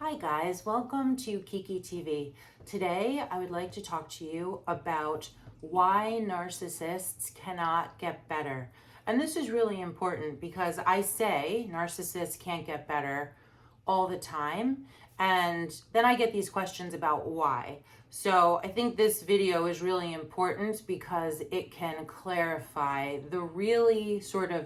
Hi guys, welcome to Kiki TV. Today I would like to talk to you about why narcissists cannot get better. And this is really important because I say narcissists can't get better all the time, and then I get these questions about why. So I think this video is really important because it can clarify the really sort of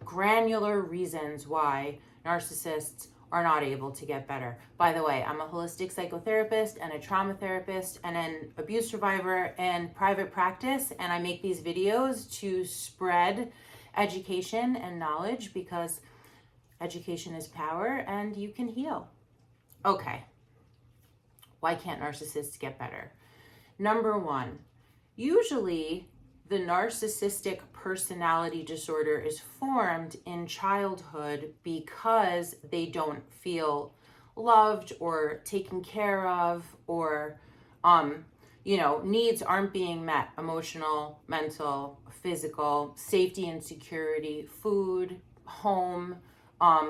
granular reasons why narcissists are not able to get better. By the way, I'm a holistic psychotherapist and a trauma therapist and an abuse survivor in private practice, and I make these videos to spread education and knowledge because education is power and you can heal. Okay, why can't narcissists get better? Number one, usually the narcissistic personality disorder is formed in childhood because they don't feel loved or taken care of, or needs aren't being met: emotional, mental, physical, safety and security, food, home,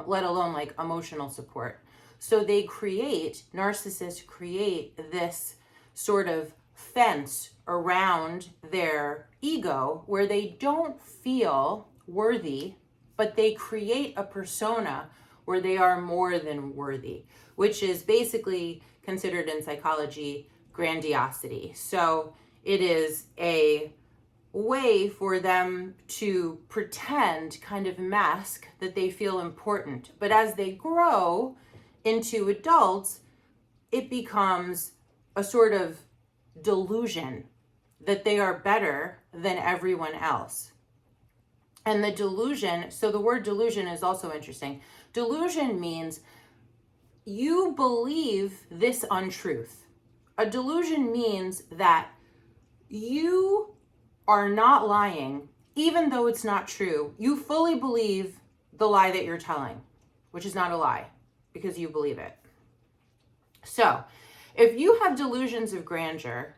let alone like emotional support. So narcissists create this sort of fence around their ego where they don't feel worthy, but they create a persona where they are more than worthy, which is basically considered in psychology grandiosity. So it is a way for them to pretend, kind of mask that they feel important. But as they grow into adults, it becomes a sort of delusion that they are better than everyone else. And the delusion, so the word delusion is also interesting. Delusion means you believe this untruth. A delusion means that you are not lying, even though it's not true. You fully believe the lie that you're telling, which is not a lie because you believe it. So if you have delusions of grandeur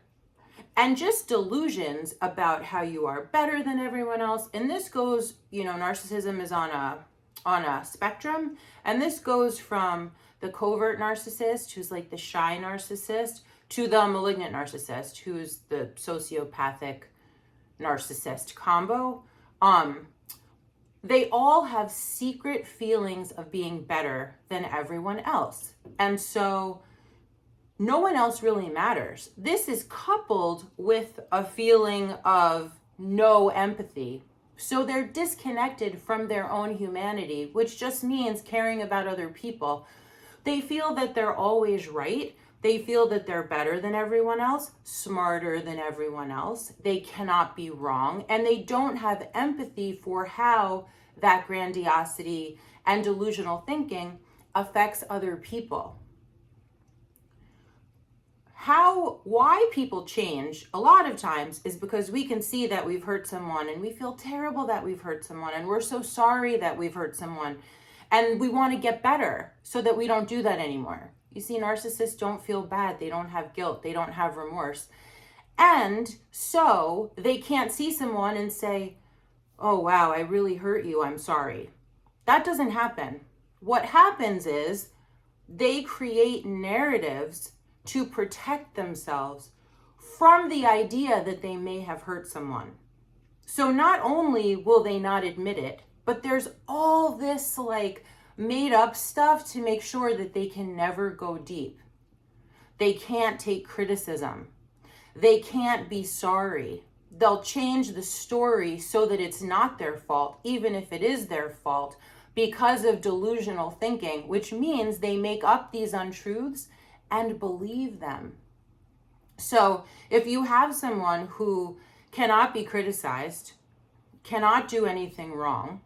and just delusions about how you are better than everyone else, and this goes, narcissism is on a spectrum, and this goes from the covert narcissist, who's like the shy narcissist, to the malignant narcissist, who's the sociopathic narcissist combo. They all have secret feelings of being better than everyone else. And so no one else really matters. This is coupled with a feeling of no empathy. So they're disconnected from their own humanity, which just means caring about other people. They feel that they're always right. They feel that they're better than everyone else, smarter than everyone else. They cannot be wrong. And they don't have empathy for how that grandiosity and delusional thinking affects other people. Why people change a lot of times is because we can see that we've hurt someone and we feel terrible that we've hurt someone and we're so sorry that we've hurt someone and we want to get better so that we don't do that anymore. You see, narcissists don't feel bad. They don't have guilt. They don't have remorse. And so they can't see someone and say, oh, wow, I really hurt you. I'm sorry. That doesn't happen. What happens is they create narratives to protect themselves from the idea that they may have hurt someone. So not only will they not admit it, but there's all this like made up stuff to make sure that they can never go deep. They can't take criticism. They can't be sorry. They'll change the story so that it's not their fault, even if it is their fault, because of delusional thinking, which means they make up these untruths and believe them. So if you have someone who cannot be criticized, cannot do anything wrong,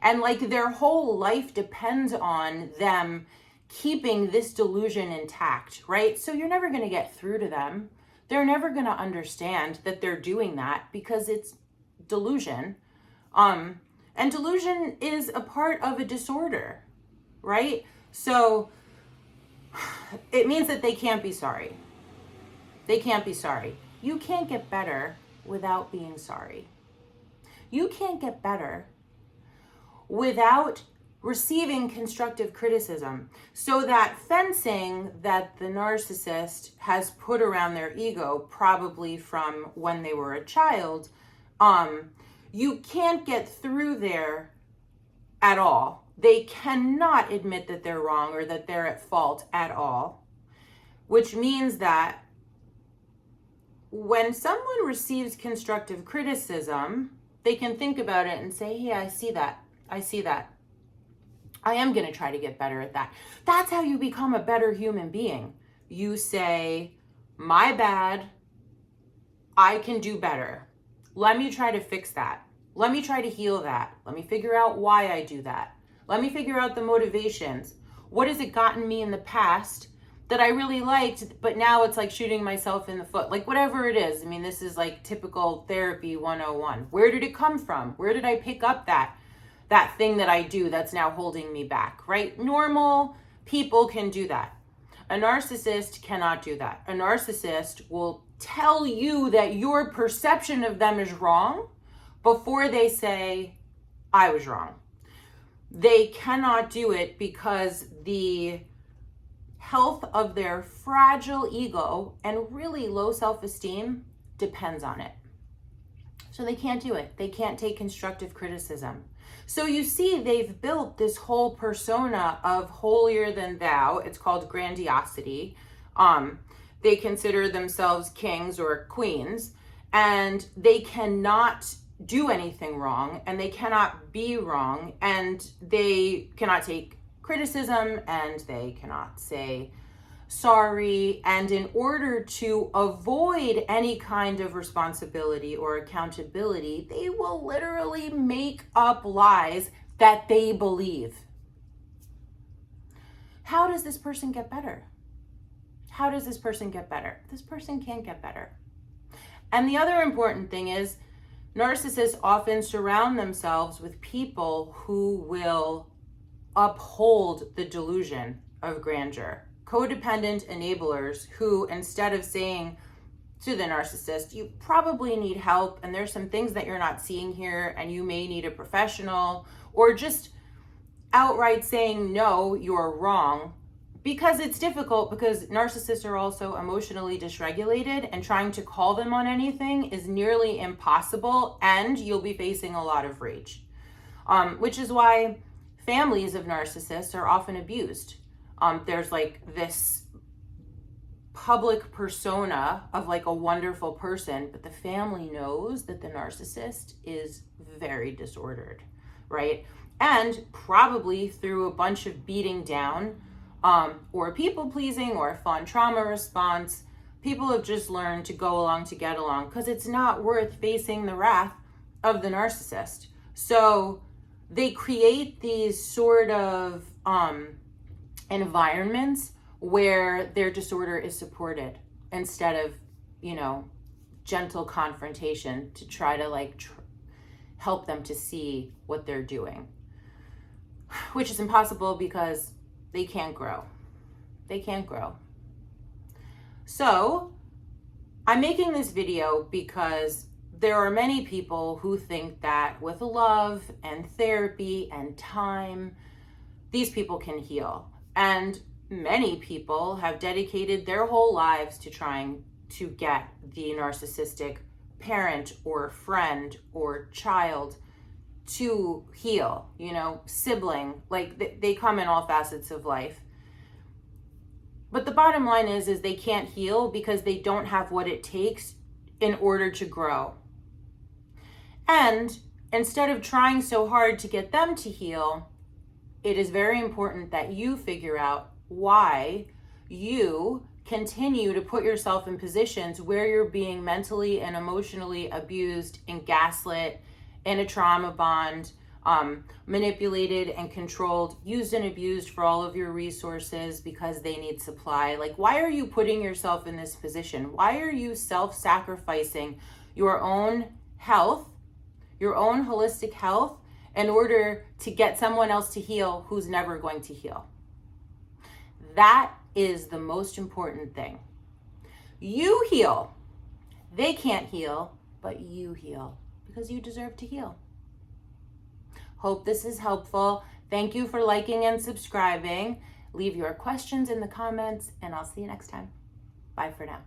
and like their whole life depends on them keeping this delusion intact, right? So you're never going to get through to them. They're never going to understand that they're doing that because it's delusion. And delusion is a part of a disorder, right? So it means that they can't be sorry. They can't be sorry. You can't get better without being sorry. You can't get better without receiving constructive criticism. So that fencing that the narcissist has put around their ego, probably from when they were a child, you can't get through there at all. They cannot admit that they're wrong or that they're at fault at all, which means that when someone receives constructive criticism, they can think about it and say, hey, I see that. I am going to try to get better at that. That's how you become a better human being. You say, my bad, I can do better. Let me try to fix that. Let me try to heal that. Let me figure out why I do that. Let me figure out the motivations. What has it gotten me in the past that I really liked, but now it's like shooting myself in the foot? Like whatever it is. I mean, this is like typical therapy 101. Where did it come from? Where did I pick up that thing that I do that's now holding me back, right? Normal people can do that. A narcissist cannot do that. A narcissist will tell you that your perception of them is wrong before they say, I was wrong. They cannot do it because the health of their fragile ego and really low self-esteem depends on it. So they can't do it. They can't take constructive criticism. So you see, they've built this whole persona of holier than thou. It's called Grandiosity. They consider themselves kings or queens, and they cannot do anything wrong, and they cannot be wrong, and they cannot take criticism, and they cannot say sorry. And in order to avoid any kind of responsibility or accountability, they will literally make up lies that they believe. How does this person get better? How does this person get better? This person can't get better. And the other important thing is, narcissists often surround themselves with people who will uphold the delusion of grandeur. Codependent enablers who, instead of saying to the narcissist, you probably need help and there's some things that you're not seeing here and you may need a professional, or just outright saying, no, you're wrong, because it's difficult, because narcissists are also emotionally dysregulated, and trying to call them on anything is nearly impossible, and you'll be facing a lot of rage, which is why families of narcissists are often abused. There's like this public persona of like a wonderful person, but the family knows that the narcissist is very disordered, right? And probably through a bunch of beating down, or people pleasing, or a fun trauma response, people have just learned to go along to get along, because it's not worth facing the wrath of the narcissist. So they create these sort of environments where their disorder is supported, instead of, gentle confrontation to try to help them to see what they're doing, which is impossible because they can't grow. They can't grow. So I'm making this video because there are many people who think that with love and therapy and time, these people can heal. And many people have dedicated their whole lives to trying to get the narcissistic parent or friend or child to heal, sibling, they come in all facets of life. But the bottom line is they can't heal because they don't have what it takes in order to grow. And instead of trying so hard to get them to heal, it is very important that you figure out why you continue to put yourself in positions where you're being mentally and emotionally abused and gaslit, in a trauma bond, manipulated and controlled, used and abused for all of your resources because they need supply. Why are you putting yourself in this position? Why are you self-sacrificing your own health, your own holistic health, in order to get someone else to heal who's never going to heal? That is the most important thing. You heal. They can't heal, but you heal, because you deserve to heal. Hope this is helpful. Thank you for liking and subscribing. Leave your questions in the comments, and I'll see you next time. Bye for now.